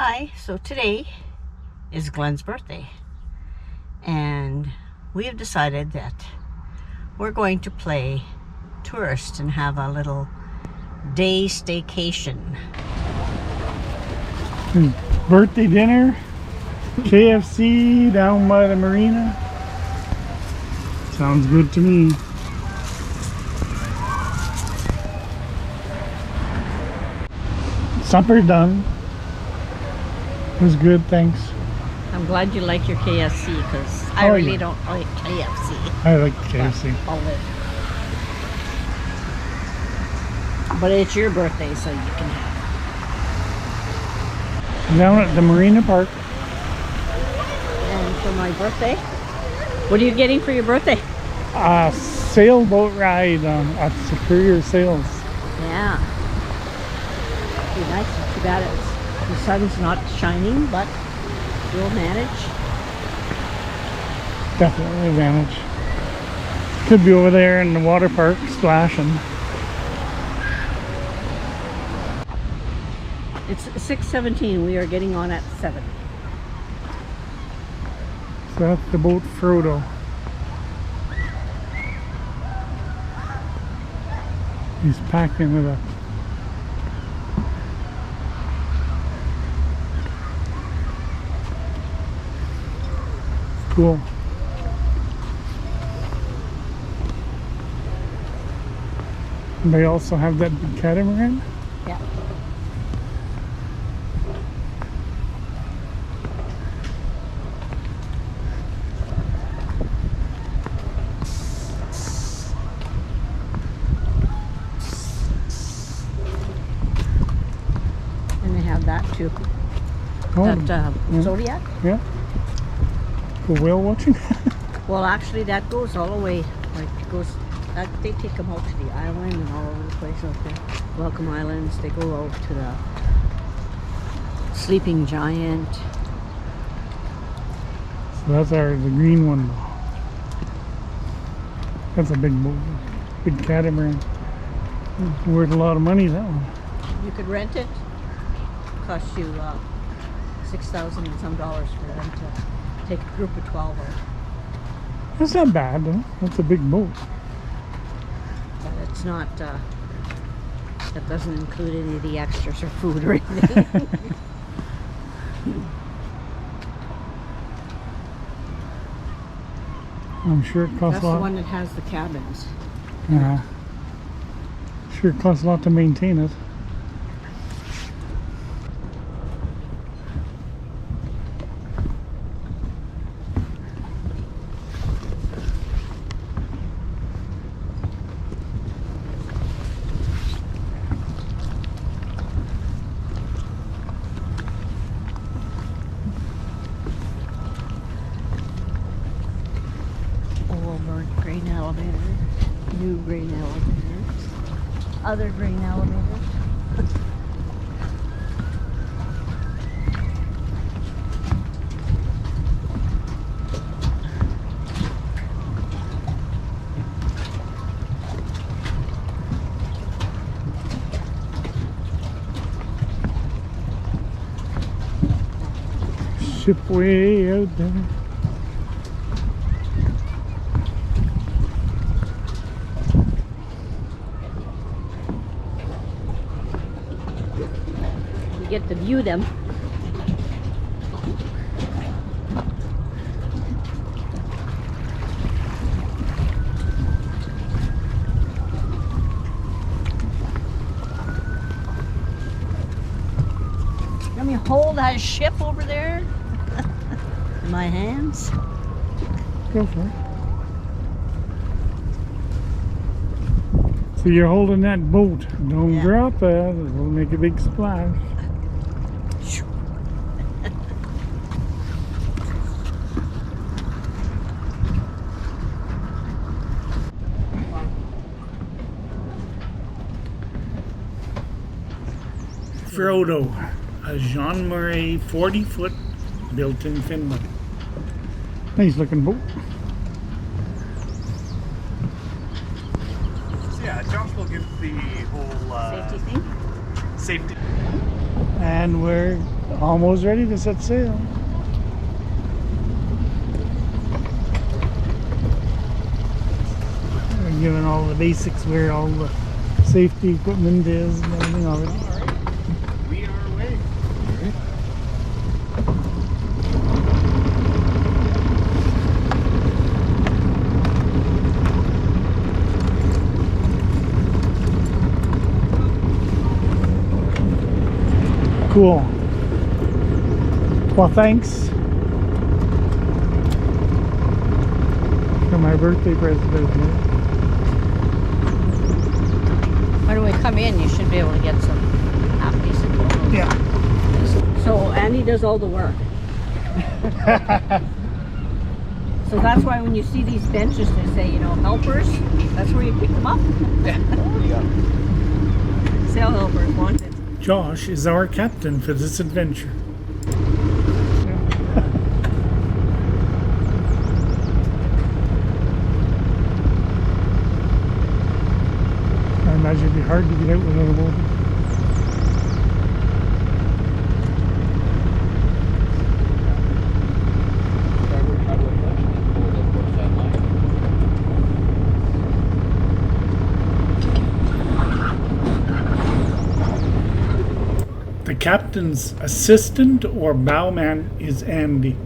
Hi, so today is Glenn's birthday, and we have decided that we're going to play tourist and have a little day staycation. Birthday dinner, KFC down by the marina. Sounds good to me. Supper done. It was good, thanks. I'm glad you like your KFC because I really don't like KFC. I like KFC. But it's your birthday, so you can have it. Down at the Marina Park. And for my birthday, what are you getting for your birthday? A sailboat ride at Superior Sails. Yeah. Be nice. Too bad the sun's not shining, but we'll manage. Definitely manage. Could be over there in the water park splashing. It's 6:17. We are getting on at 7. So that's the boat Frodo. He's packing it up. Cool. And they also have that big catamaran. Yeah. And they have that too. Oh, That yeah. Zodiac. Yeah. Go whale watching. Well, actually, that goes all the way. Like it goes. They take them out to the island and all over the place out there. Welcome Islands. They go out to the Sleeping Giant. So that's the green one. That's a big boat. Big catamaran. Worth a lot of money, that one. You could rent it. Cost you $6,000 and some dollars for them to take a group of 12 out. That's not bad though. That's a big boat. But it's not. That doesn't include any of the extras or food or anything. I'm sure it costs That's a lot. the one that has the cabins. Yeah. Sure it costs a lot to maintain it. Grain elevator, new grain elevators, other grain elevators. Ship way out there. Get to view them. Let me hold that ship over there in my hands. Go for it. So you're holding that boat. Don't drop it. It'll make a big splash. Frodo, a Jean Murray 40-foot built in Finland. Nice looking boat. So yeah, Josh will give the whole Safety thing. safety. And we're Almost ready to set sail. We're given all the basics where all the safety equipment is and everything already. Alright, we are away. Cool. Well, thanks for my birthday present. When we come in, you should be able to get some half-decent photos. Yeah. So Andy does all the work. So that's why when you see these benches, they say, you know, helpers, that's where you pick them up. Sail helpers wanted. Josh is our captain for this adventure. I imagine it'd be hard to get out without a motor. The captain's assistant or bowman is Andy.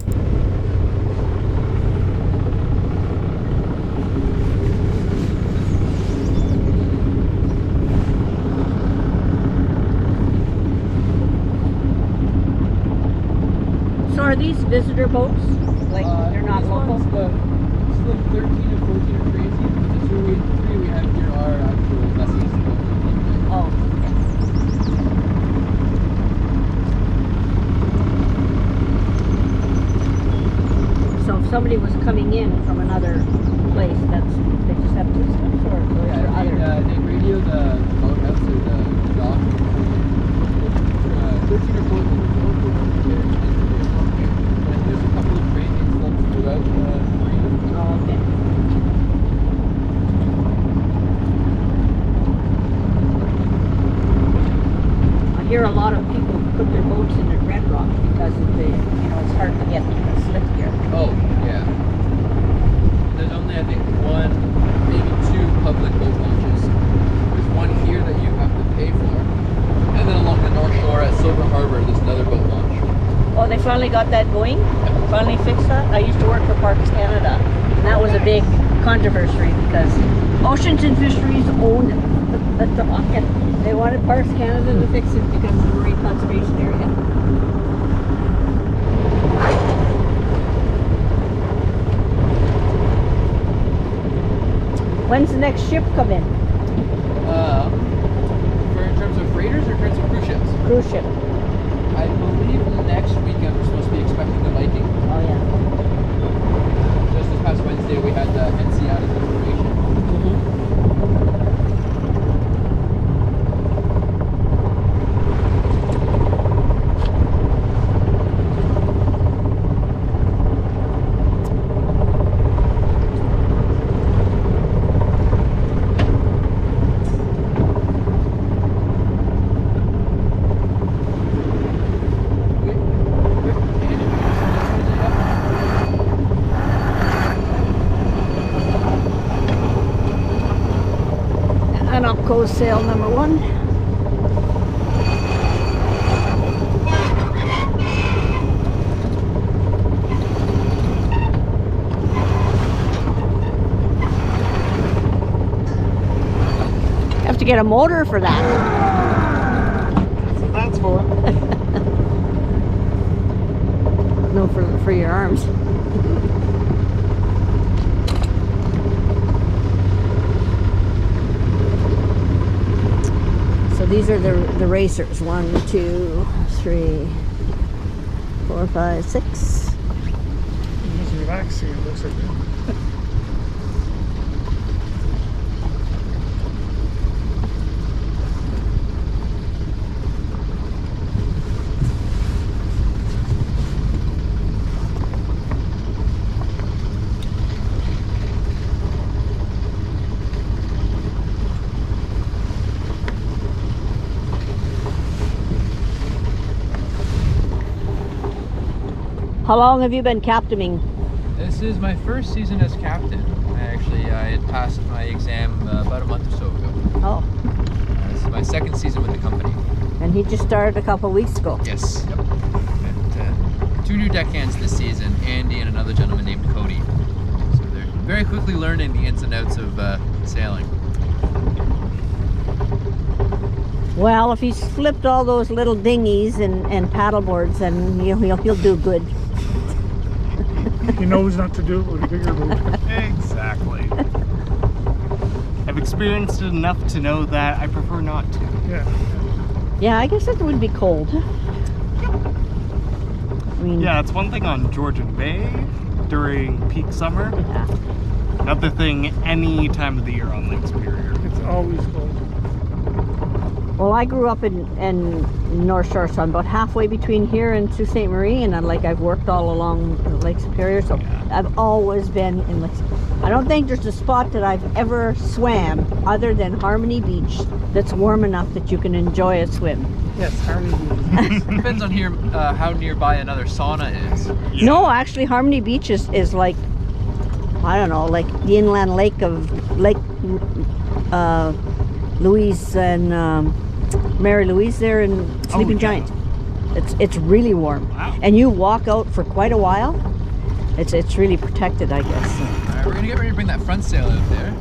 So are these visitor boats? Like they're not local? This is the 13 and 14 are crazy. The three we have here are actual vessels. Oh, so if somebody was coming in from another place, they just have to swim or Yeah, other. they radio the boathouse or the dock. 13 or 14 and there's a couple of training slopes throughout the marina. Oh, okay. I hear a lot of people put their boats in at Red Rock because of the, you know, it's hard to get a slip here. Oh, yeah. There's only, I think, one, maybe two public boat launches. There's one here that you have to pay for. And then along the North Shore at Silver Harbor, there's another boat launch. Oh, they finally got that going? Finally fixed that? I used to work for Parks Canada, and that was a big controversy because Oceans and Fisheries owned the dock, and they wanted Parks Canada to fix it because of the marine conservation area. When's the next ship come in? For in terms of freighters or in terms of cruise ships? Cruise ship. I believe next weekend we're supposed to be expecting the Viking. Oh yeah. Just this past Wednesday we had the NC out of information. And up goes sail number one. You have to get a motor for that. That's what that's for. No, for your arms. So these are the racers. 1, 2, 3, 4, 5, 6. It's relaxing, it looks like that. How long have you been captaining? This is my first season as captain. I had passed my exam about a month or so ago. Oh, This is my second season with the company. and he just started a couple of weeks ago. Yes. Yep. And, 2 new deckhands this season, Andy and another gentleman named Cody. So they're very quickly learning the ins and outs of sailing. Well, if he's flipped all those little dinghies and paddle boards, then he'll do good. He knows not to do it with a bigger boat. Exactly. I've experienced it enough to know that I prefer not to. Yeah. Yeah, I guess it would be cold. I mean, Yeah, it's one thing on Georgian Bay during peak summer. yeah. Another thing any time of the year on Lake Superior. It's always cold. Well, I grew up in North Shore, so I'm about halfway between here and Sault Ste. Marie, and I've worked all along Lake Superior, so Yeah. I've always been in Lake Superior. I don't think there's a spot that I've ever swam other than Harmony Beach that's warm enough that you can enjoy a swim. Yes, Harmony Beach. Depends on here how nearby another sauna is. Yeah. No, actually, Harmony Beach is like, I don't know, like the inland lake of Lake Louise and Mary Louise there in Sleeping yeah. Giant. It's really warm, Wow. and you walk out for quite a while. It's really protected, I guess. Alright, we're gonna get ready to bring that front sail out there.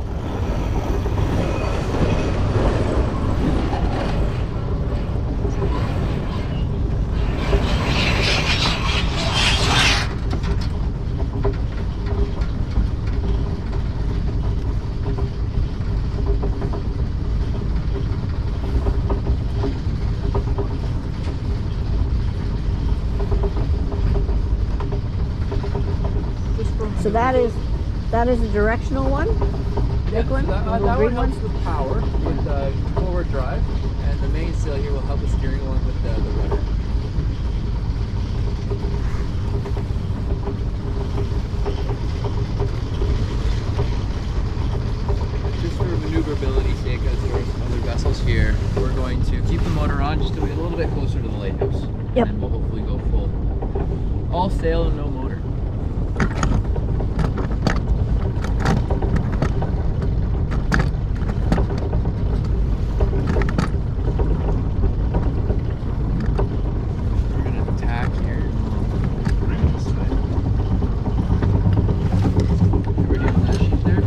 So that is a directional one. Yeah, one? that The one green helps with power, with forward drive, and the main sail here will help with steering along with the rudder. Just for maneuverability's sake, as there are some other vessels here, we're going to keep the motor on just to be a little bit closer to the lighthouse. Yep. And we'll hopefully go full. All sail and no motor. We're gonna tack here. Right this way. Ready on that sheet there?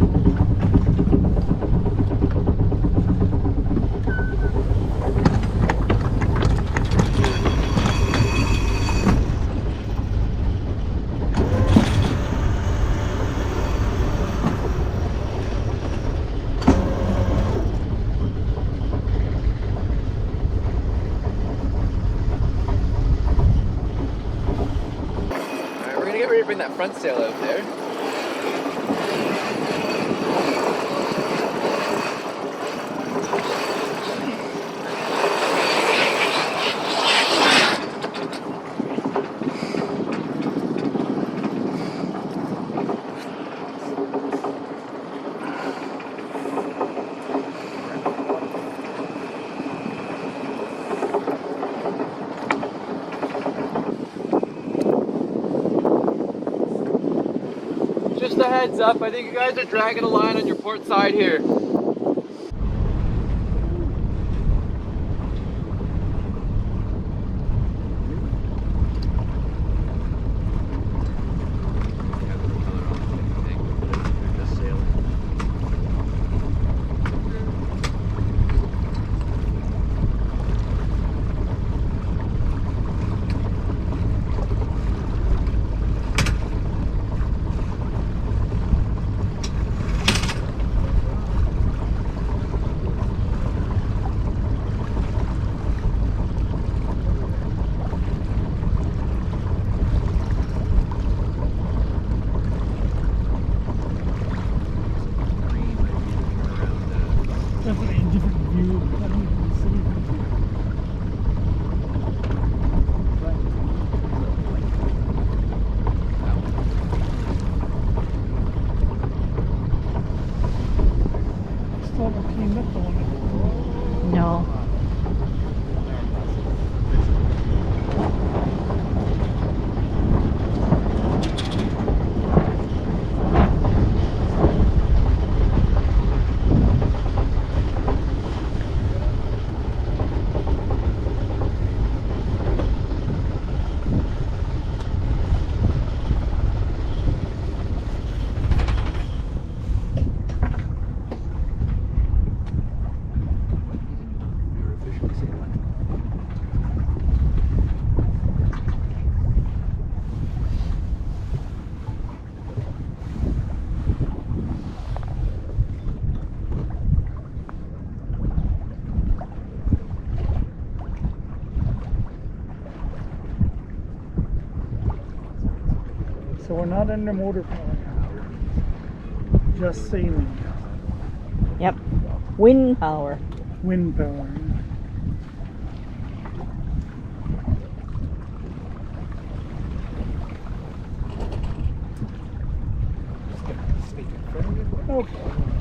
Alright, we're gonna get ready to bring that front sail out there. Just a heads up, I think you guys are dragging a line on your port side here. So we're not under motor power now. Just sailing. Yep. Wind power. Wind power. No problem.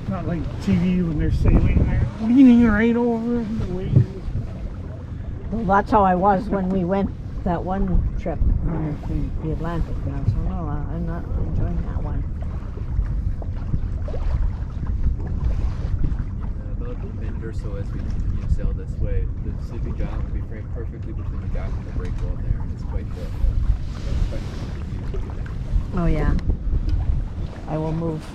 Not like TV when they're sailing, they're leaning right over the waves. Well, that's how I was when we went that one trip, the Atlantic. And I was like, no, I'm not enjoying that one. In about a minute or so as we continue to sail this way, the sleeping giant will be framed perfectly between the gap and the break wall there, and it's quite the Oh yeah. I will move.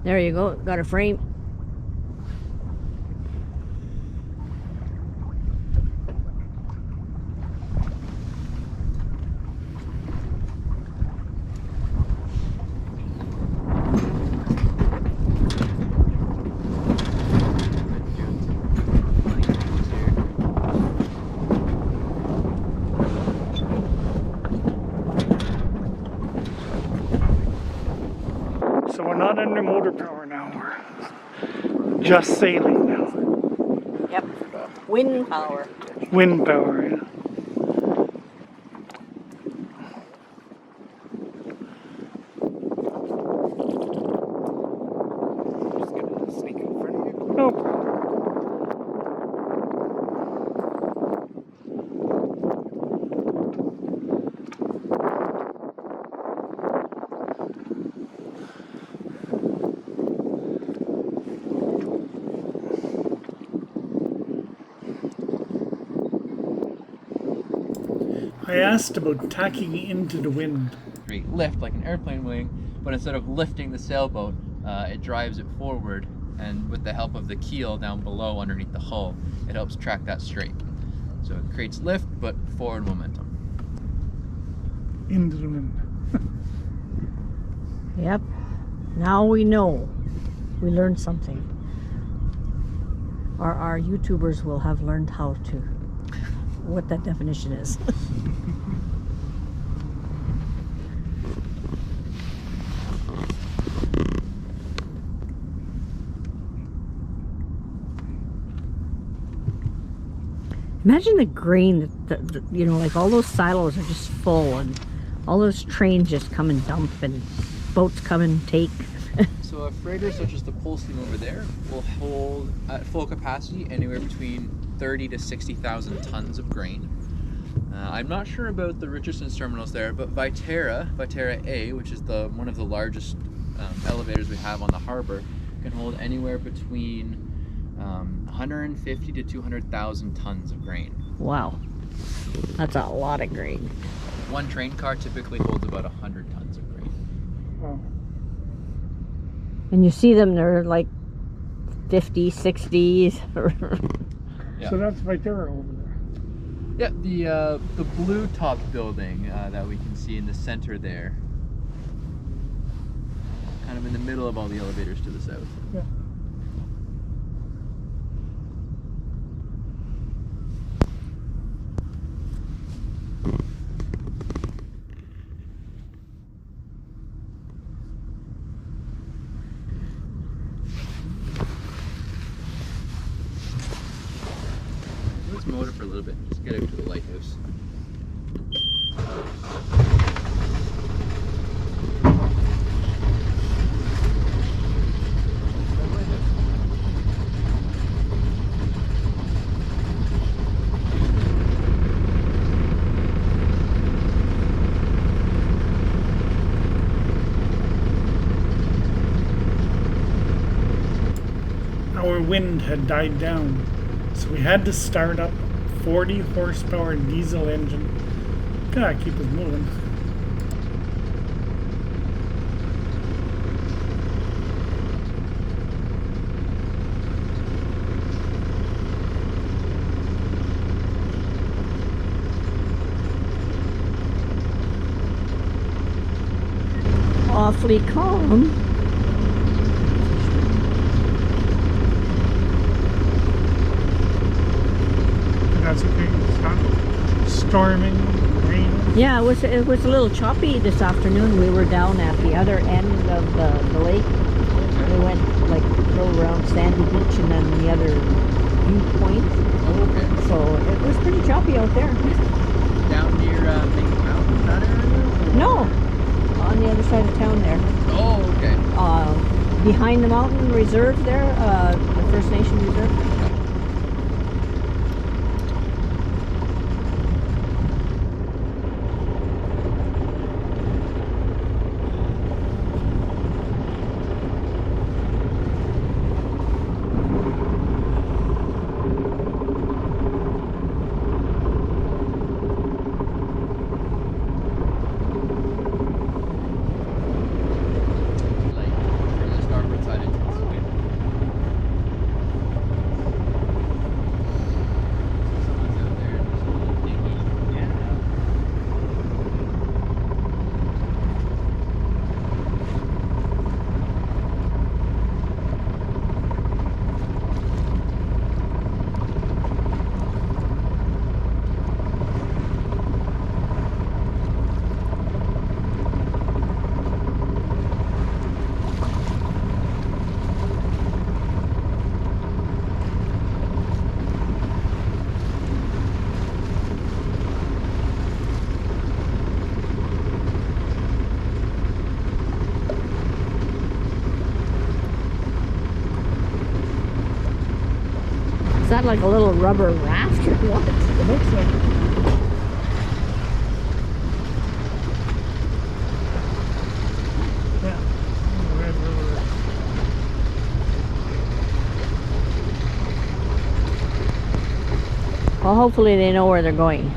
There you go. Got a frame. So we're not under motor power now, we're just sailing now. Yep. Wind power. Wind power, yeah. No problem. I asked about tacking into the wind. great lift like an airplane wing, but instead of lifting the sailboat, it drives it forward, and with the help of the keel down below underneath the hull, it helps track that straight. So it creates lift, but forward momentum. Into the wind. Yep. Now we know. We learned something. Our YouTubers will have learned how to, what that definition is. Imagine the grain that you know, like all those silos are just full, and all those trains just come and dump, and boats come and take. So a freighter such as the pole steam over there will hold at full capacity anywhere between 30 to 60,000 tons of grain. I'm not sure about the Richardson's terminals there, but Viterra A, which is one of the largest elevators we have on the harbor, can hold anywhere between 150 to 200,000 tons of grain. Wow, that's a lot of grain. One train car typically holds about 100 tons of grain. Wow. And you see them, they're like 50, 60s. Yeah. So that's Viterra over there. Yeah, the blue top building that we can see in the center there, kind of in the middle of all the elevators to the south. Yeah. a little bit. Just get out to the lighthouse. Our wind had died down, so we had to start up 40 horsepower diesel engine. Gotta keep us moving. Awfully calm. That's okay. It's not storming, rain. Yeah, it was a little choppy this afternoon. We were down at the other end of the lake. We went like a little around Sandy Beach and then the other viewpoint. Oh, okay. So it was pretty choppy out there. Down near Main Mountain, that area? No, on the other side of town there. Oh, okay. Behind the mountain reserve there, the First Nation reserve. Like, from the starboard side into the wind. Someone's out there in this little dinghy. Yeah. Is that like a little rubber raft or what? It looks like it. Yeah. Red River. Well, hopefully they know where they're going.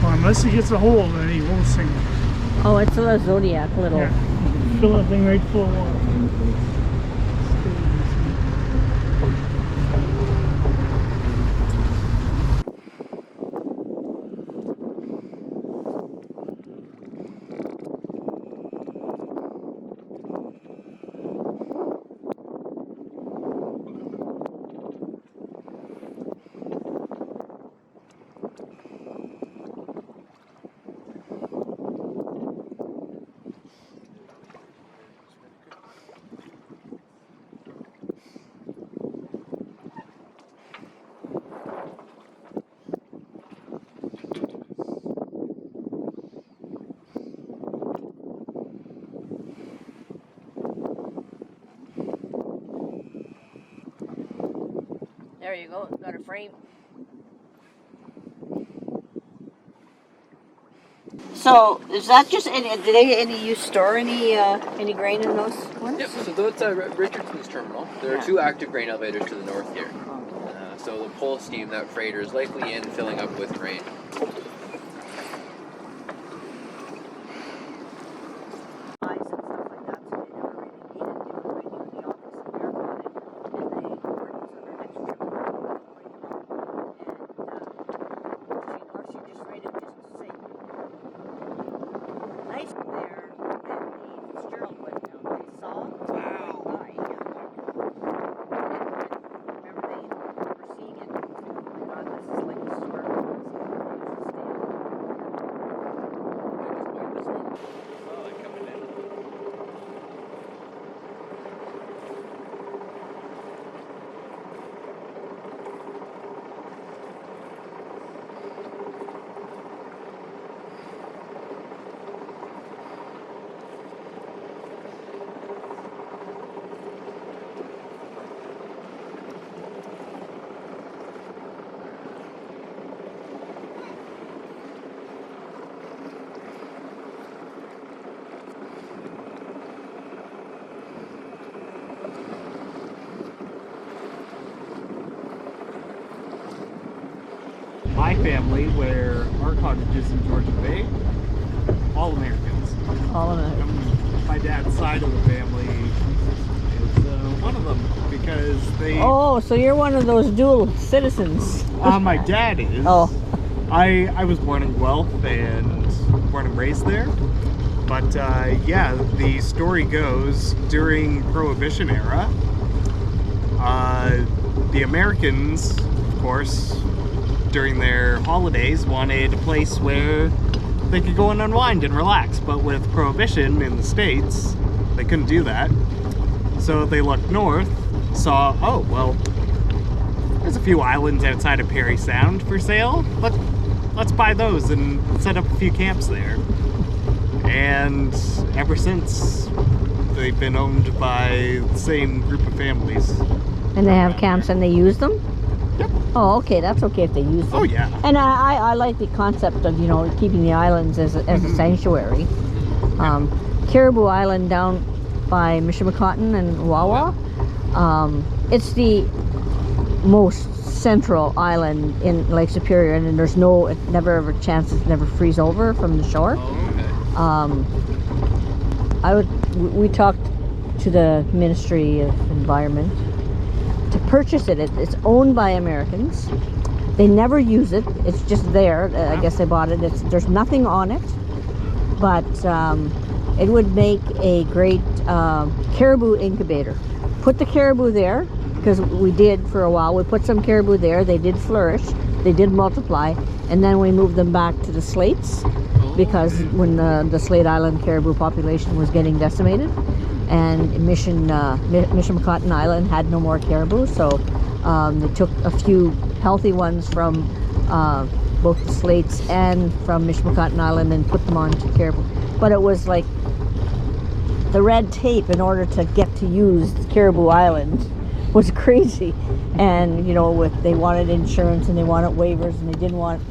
Well, unless he gets a hole, then he won't sing. Oh, it's a Zodiac little. Yeah. Fill that thing right full of water. There you go. Got a frame. So is that just any? Do you store any grain in those ones? Yep, so that's Richardson's terminal. There are two active grain elevators to the north here. So the pole steam, that freighter, is likely in filling up with grain. Ice and stuff you just write it, just say nice there, and the Fitzgerald went down. They saw right by. Remember they were seeing it. Oh my God, this is like historic. My family, where our cottage is in Georgia Bay, all Americans. All of it. My dad's side of the family is one of them because they. Oh, so you're one of those dual citizens. My dad is. Oh. I was born in Guelph and born and raised there. But yeah, the story goes during Prohibition era, the Americans, of course, during their holidays wanted a place where they could go and unwind and relax, but with Prohibition in the States, they couldn't do that. So they looked north, saw, oh, well, there's a few islands outside of Parry Sound for sale. Let's buy those and set up a few camps there. And ever since, they've been owned by the same group of families. And they have camps and they use them? Yep. Oh, okay, that's okay if they use them. Oh, yeah. And I like the concept of, you know, keeping the islands as a sanctuary. Caribou Island down by Mishimacotton and Wawa, it's the most central island in Lake Superior, and there's no, it never ever chances never freeze over from the shore. Oh, okay. We talked to the Ministry of Environment to purchase it. It's owned by Americans. They never use it. It's just there. I guess they bought it. There's nothing on it, but it would make a great caribou incubator. Put the caribou there, because we did for a while. We put some caribou there. They did flourish. They did multiply, and then we moved them back to the slates because when the Slate Island caribou population was getting decimated, and Mishimacotton Island had no more caribou, so they took a few healthy ones from both the Slates and from Mishimacotton Island and put them on to caribou. But it was like the red tape in order to get to use Caribou Island was crazy. And you know, they wanted insurance and they wanted waivers, and they didn't want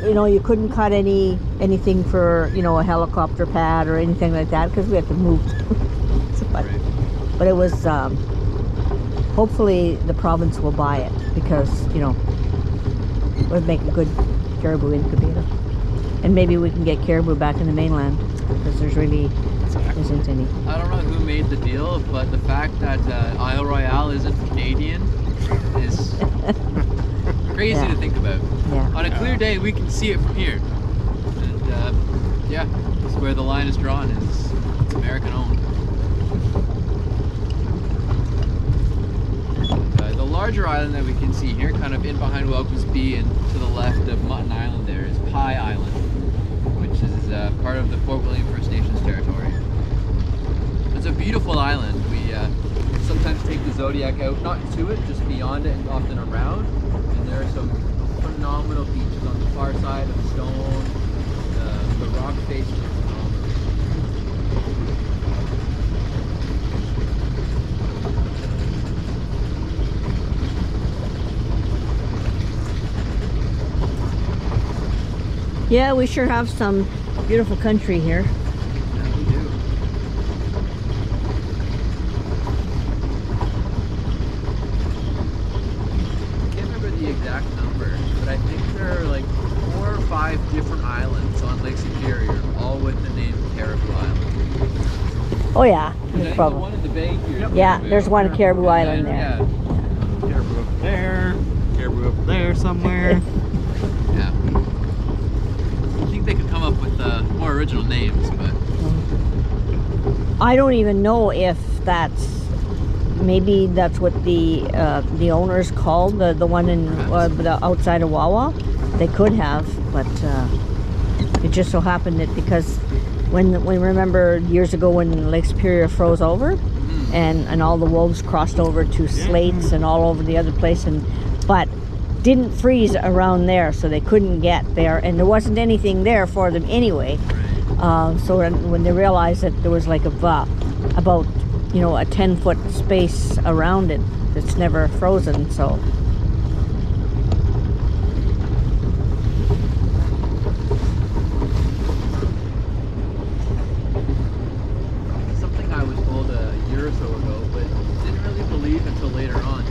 you know, you couldn't cut anything for, you know, a helicopter pad or anything like that because we had to move. But it was hopefully the province will buy it because, you know, it would make a good caribou incubator, and maybe we can get caribou back in the mainland because there's really isn't any. I don't know who made the deal, but the fact that Isle Royale isn't Canadian is crazy to think about. Yeah. On a clear day, we can see it from here. And yeah, this is where the line is drawn. It's American owned. The larger island that we can see here, kind of in behind Welcomes Bay and to the left of Mutton Island there, is Pie Island, which is part of the Fort William First Nations territory. It's a beautiful island. We sometimes take the Zodiac out, not to it, just beyond it and often around. And there are some phenomenal beaches on the far side of the stone. The rock face is phenomenal. Yeah, we sure have some beautiful country here. Yeah, we do. I can't remember the exact number, but I think there are like 4 or 5 different islands on Lake Superior, all with the name Caribou Island. Oh yeah, There's no the problem. one in the bay here. Yeah, there's one Caribou Island there. Yeah. Caribou up there, caribou up there somewhere. Yeah. original names, but I don't even know if maybe that's what the owners called the one in the outside of Wawa. They could have, but it just so happened that because when we remember years ago when Lake Superior froze over, and all the wolves crossed over to Slates and all over the other place, but didn't freeze around there, so they couldn't get there, and there wasn't anything there for them anyway. So when they realized that there was like about a 10-foot space around it that's never frozen, so something I was told a year or so ago, but didn't really believe until later on,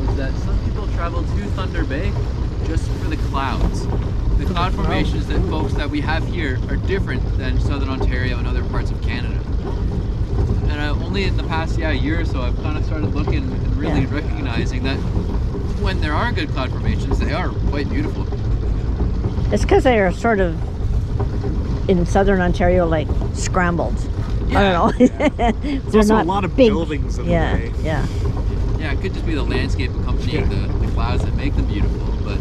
was that some people travel to Thunder Bay just for the clouds. The cloud formations that we have here are different than Southern Ontario and other parts of Canada. And only in the past year or so, I've kind of started looking and really recognizing that when there are good cloud formations, they are quite beautiful. it's because they are sort of in Southern Ontario like scrambled. I don't know. There's also a lot of big buildings in the way. Yeah. Yeah, it could just be the landscape accompanying the clouds that make them beautiful, but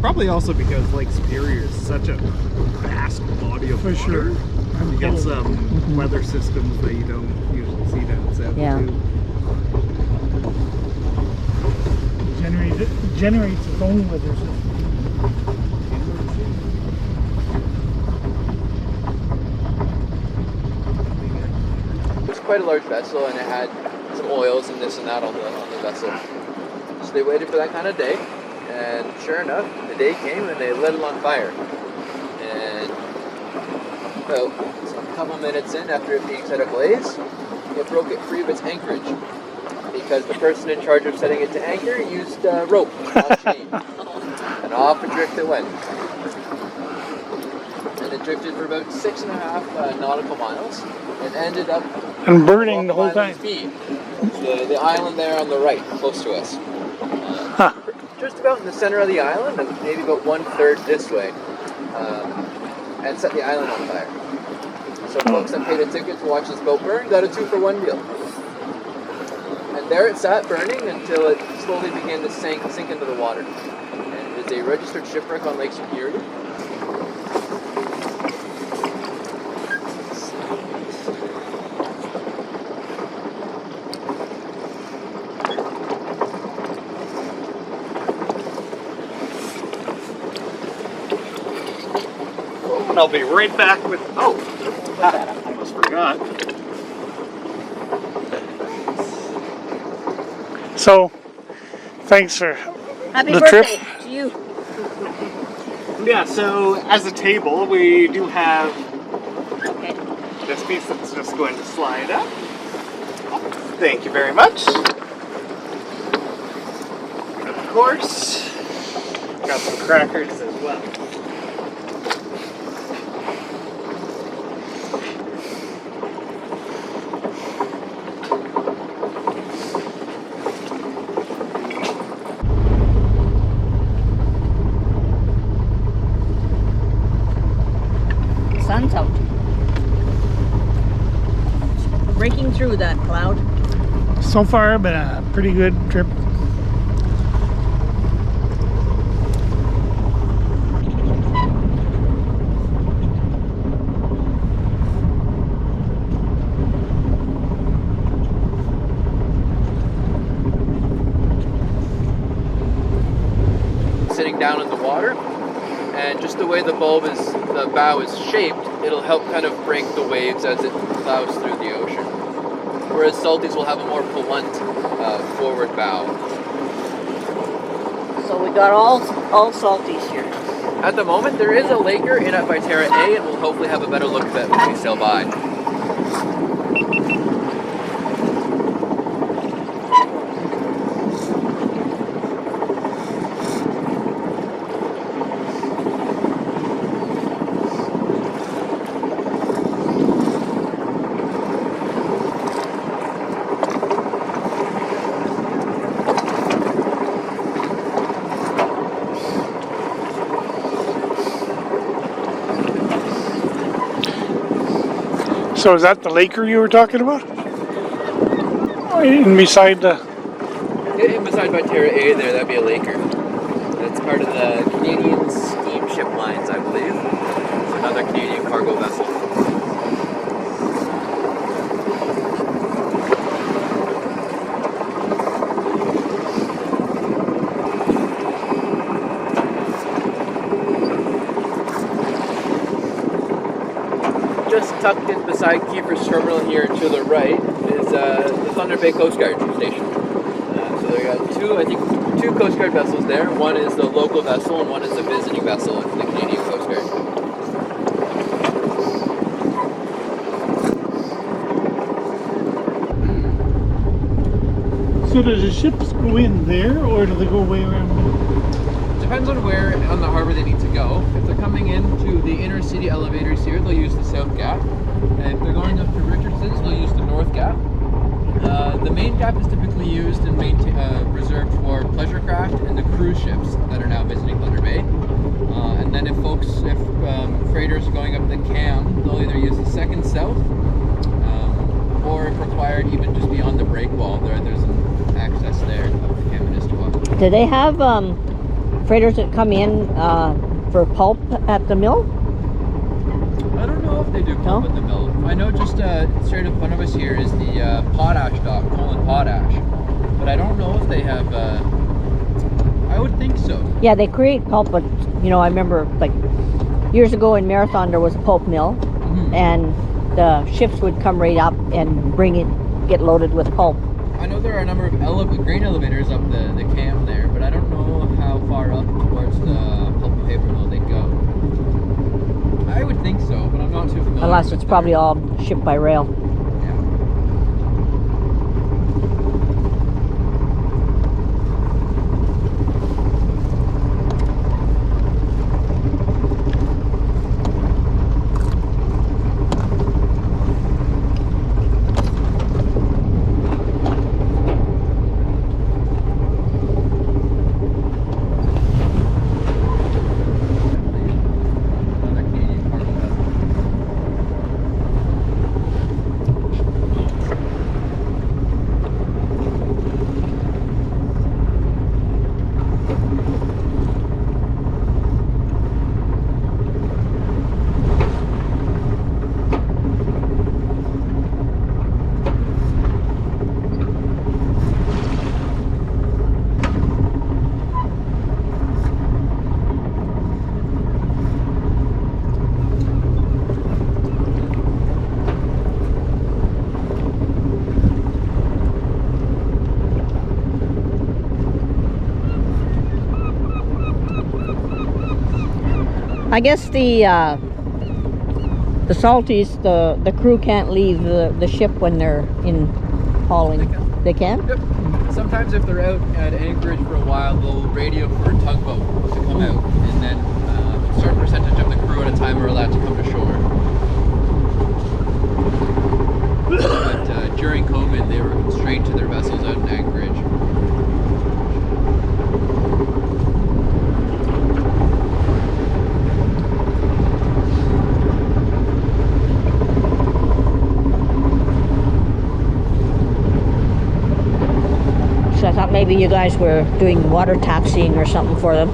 Probably also because Lake Superior is such a vast body of water. sure. You get some weather systems that you don't usually see down south too. Generates its own weather system. it was quite a large vessel, and it had some oils and this and that on the vessel. So they waited for that kind of day, and sure enough, the day came and they lit it on fire. And about a couple minutes in, after it being set ablaze, it broke it free of its anchorage because the person in charge of setting it to anchor used rope, not chain. And off adrift it went. And it drifted for about 6.5 nautical miles and ended up And burning the whole Island time. Speed, the island there on the right, close to us. Just about in the center of the island, and maybe about 1/3 this way, and set the island on fire. So folks that paid a ticket to watch this boat burn got a 2-for-1 deal. And there it sat burning until it slowly began to sink into the water. And it's a registered shipwreck on Lake Superior. And I'll be right back with. Almost forgot. So, thanks for Happy the birthday trip. to you. Yeah, so as a table, we do have Okay. this piece that's just going to slide up. Thank you very much. And of course, got some crackers as well. Sun's out. Breaking through that cloud. So far, been a pretty good trip. Sitting down in the water, and just the way the bow is shaped, it'll help kind of break the waves as it plows through the ocean. Whereas salties will have a more blunt forward bow. So we got all salties here. At the moment, there is a laker in at Viterra A, and we'll hopefully have a better look at it when we sail by. So is that the Laker you were talking about? In beside the... In beside by Terra A there, that'd be a Laker. That's part of the Canadian steamship lines, I believe. It's another Canadian cargo vessel. Just tucked in beside Keeper's Terminal here to the right is the Thunder Bay Coast Guard station. So they got two Coast Guard vessels there. One is the local vessel and one is a visiting vessel for the Canadian Coast Guard. So do the ships go in there, or do they go way around? Depends on where on the harbor they need to go. If they're coming into the inner city elevators here, they'll use the South Gap. And if they're going up to Richardson's, they'll use the North Gap. The main gap is typically used and reserved for pleasure craft and the cruise ships that are now visiting Thunder Bay. And then if freighters are going up the Cam, they'll either use the second south, or if required, even just beyond the break wall. There's an access there up the Cam and Istawa. Do they have freighters that come in for pulp at the mill? I don't know if they do pulp at the mill. I know just straight in front of us here is the potash dock, coal and potash. But I don't know if they have, I would think so. Yeah, they create pulp, but you know, I remember like years ago in Marathon there was a pulp mill, and the ships would come right up and get loaded with pulp. I know there are a number of grain elevators up the Cam there, but I don't know how far up towards the pulp and paper mill they go. I would think so, but I'm not too familiar. Unless it's probably all shipped by rail. I guess the salties, the crew can't leave the ship when they're in hauling. They can? Yep. Sometimes if they're out at anchorage for a while, they'll radio for a tugboat to come out, and then a certain percentage of the crew at a time are allowed to come to shore. But during COVID, they were constrained to their vessels out in anchorage. So I thought maybe you guys were doing water taxiing or something for them.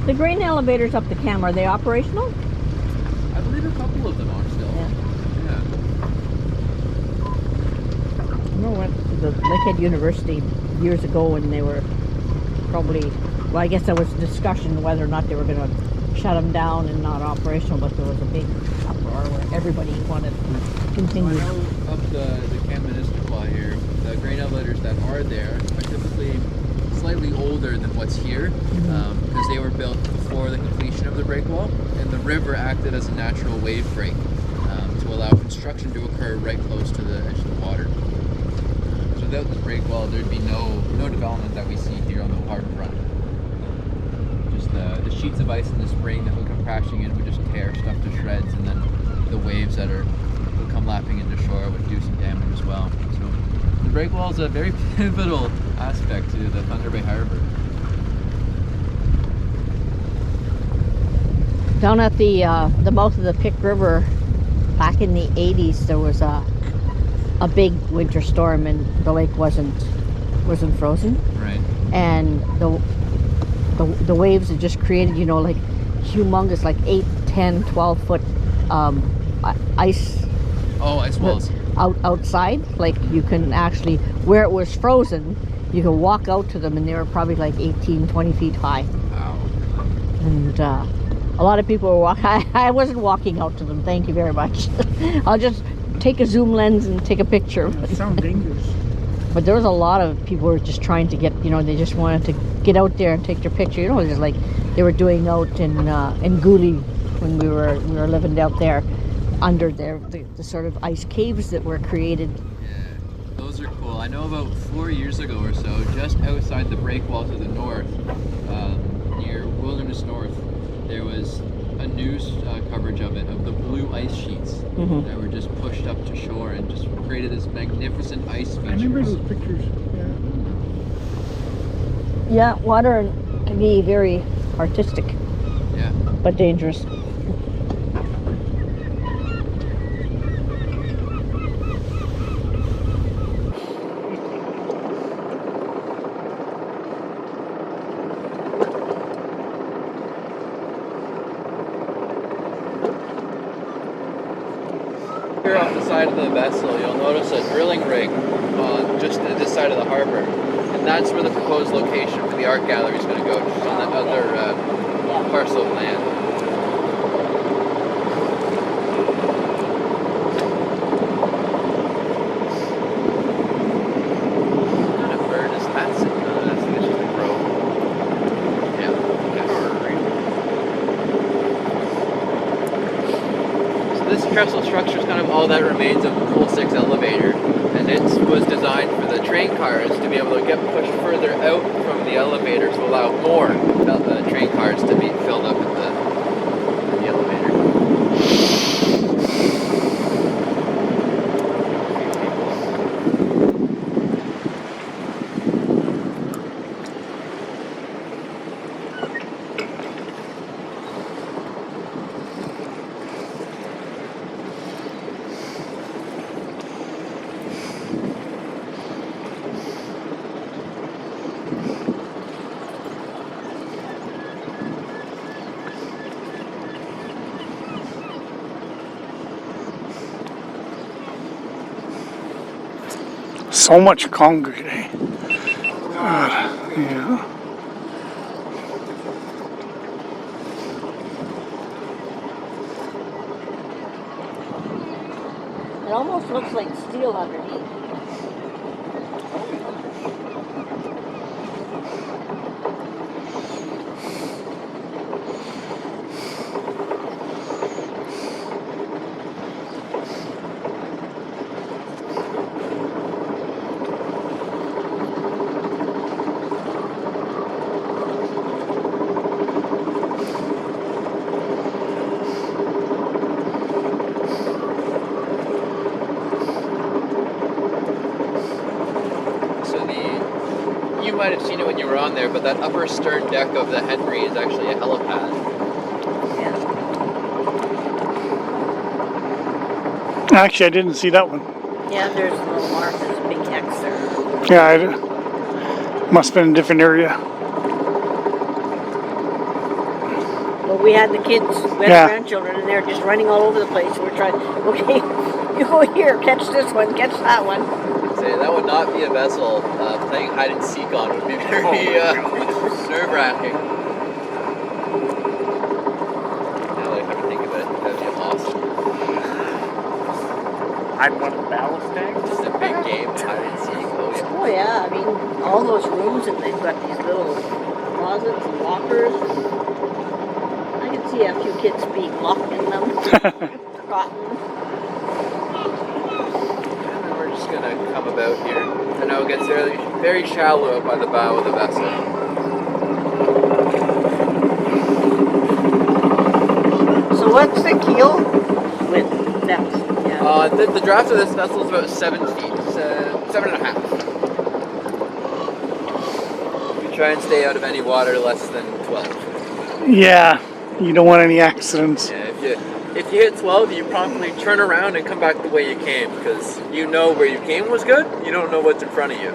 The grain elevators up the Cam, are they operational? I believe a couple of them are still. Yeah. I remember when the Lakehead University years ago when they were probably, well, I guess there was discussion whether or not they were going to shut them down and not operational, but there was a big uproar where everybody wanted to continue. I know up the Cam and Istawa here, the grain elevators that are there are typically slightly older than what's here, because they were built before the completion of the breakwall, and the river acted as a natural wave break to allow construction to occur right close to the edge of the water. So without the breakwall, there'd be no development that we see here on the harbor front. Just the sheets of ice in the spring that would come crashing in would just tear stuff to shreds, and then the waves that would come lapping into shore would do some damage as well. So The breakwall is a very pivotal aspect to the Thunder Bay Harbor. Down at the mouth of the Pick River, back in the 80s, there was a big winter storm, and the lake wasn't frozen. Right. And the waves had just created, like humongous, like 8, 10, 12 foot ice. Oh, ice walls. Outside, like you can actually, where it was frozen, you can walk out to them, and they were probably like 18, 20 feet high. Wow. And a lot of people were walking. I wasn't walking out to them, thank you very much. I'll just take a zoom lens and take a picture. That sounds dangerous. But there was a lot of people who were just trying to get, they just wanted to get out there and take their picture. Just like they were doing out in Gooley when we were living out there under there, the sort of ice caves that were created. Yeah, those are cool. I know about 4 years ago or so, just outside the breakwall to the north, near Wilderness North, there was a news coverage of it, of the blue ice sheets that were just pushed up to shore and just created this magnificent ice feature. I remember those pictures. Yeah, water can be very artistic. Yeah. But dangerous. Here off the side of the vessel, you'll notice a drilling rig on just this side of the harbor, and that's where the proposed location for the art gallery is going to go, just on that other parcel of land. What kind of bird is that sitting on? I think it's just a crow. Yeah, okay. So this trestle structure is kind of all that remains of the Pool 6 elevator, and it was designed for the train cars to be able to get pushed further out from the elevator to allow more train cars to be filled up in the elevator. So much concrete, eh? Yeah. It almost looks like steel underneath. You might have seen it when you were on there, but that upper stern deck of the Henry is actually a helipad. Yeah. Actually, I didn't see that one. Yeah, there's a little mark, there's a big X there. Yeah, it must have been a different area. Well, we had the kids, we had grandchildren, and they're just running all over the place. We're trying, okay, you go here, catch this one, catch that one. Say that would not be a vessel playing hide and seek on. Would be very nerve-wracking. Now that I have to think about it, that'd be awesome. Hide one of the ballast tanks? Just a big game of hide and seek. Oh yeah. Oh yeah, I mean, all those rooms, and they've got these little closets and lockers. I can see a few kids being locked in them, forgotten. We're just gonna come about here. I know it gets very, very shallow up by the bow of the vessel. So what's the keel width depth? Yeah. The draft of this vessel is about 7 feet, 7.5. You try and stay out of any water less than 12. Yeah, you don't want any accidents. Yeah, if you hit 12, you promptly turn around and come back the way you came, because you know where you came was good, you don't know what's in front of you.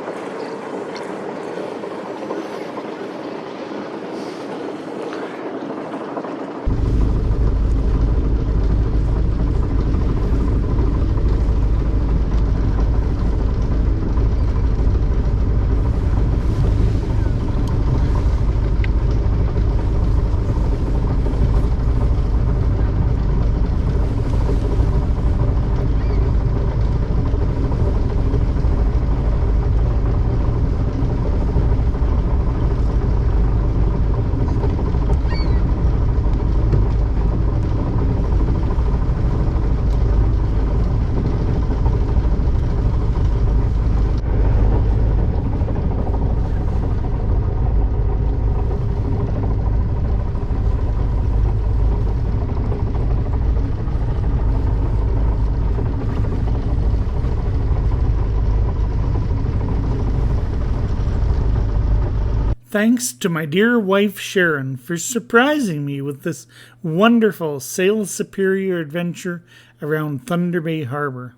Thanks to my dear wife Sharon for surprising me with this wonderful Sail Superior adventure around Thunder Bay Harbour.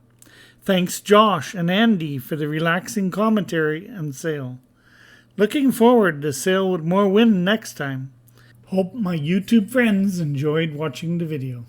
Thanks Josh and Andy for the relaxing commentary and sail. Looking forward to sail with more wind next time. Hope my YouTube friends enjoyed watching the video.